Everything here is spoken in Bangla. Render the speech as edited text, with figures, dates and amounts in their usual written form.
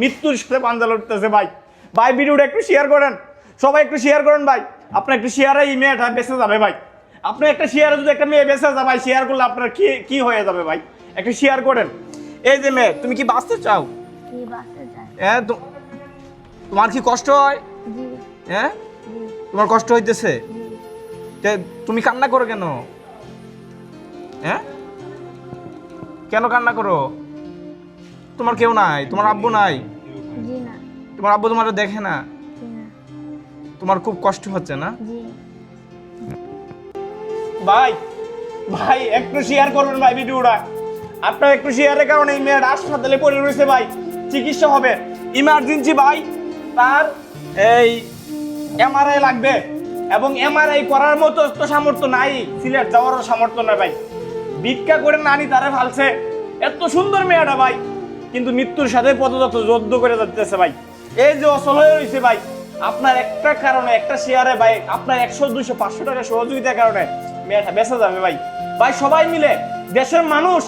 মৃত্যুর সাথে পাঞ্জা লড়তেছে ভাই। ভাই ভিডিওটা একটু শেয়ার করেন, সবাই একটু শেয়ার করেন ভাই। আপনার একটু শেয়ারে এই মেয়েটা বেঁচে যাবে ভাই। আপনি একটা শেয়ারে যদি একটা মেয়ে বেঁচে যায় ভাই, শেয়ার করলে আপনার কি কি হয়ে যাবে ভাই, একটু শেয়ার করেন। এই যে মেয়ে, তুমি কি বাঁচতে চাও? কি বাঁচতে চাই? হ্যাঁ, তোমার কি কষ্ট হয়? জি হ্যাঁ, জি তোমার কষ্ট হইতেছে? জি। তে তুমি কান্না করো কেন? হ্যাঁ, কেন কান্না করো? তোমার কেউ নাই, তোমার আব্বু নাই? জি না। তোমার আব্বু তোমার দেখে না? জি না। তোমার খুব কষ্ট হচ্ছে না? জি। ভাই ভাই একটু শেয়ার করবেন ভাই ভিডিওটা। আপনার একটু শেয়ারের কারণে এই মেয়ের হাসপাতালে পড়ে রয়েছে ভাই, চিকিৎসা হবে ইমার্জেন্সি ভাই। তার এই এমআরআই লাগবে, এবং এমআরআই করার মতো তো সামর্থ্য নাই, সিলেট যাওয়ারও সামর্থ্য নাই ভাই। ভিক্ষা করে নানি তারে ফালছে। এত সুন্দর মেয়েটা ভাই, কিন্তু মৃত্যুর সাথে পদযাত্র যুদ্ধ করে যাচ্ছে ভাই। এই যে অচল হয়ে রয়েছে ভাই, আপনার একটা কারণে, একটা শেয়ারে ভাই, আপনার 100 200 500 টাকা সহযোগিতার কারণে মেয়েটা বেঁচে যাবে ভাই। ভাই সবাই মিলে, দেশের মানুষ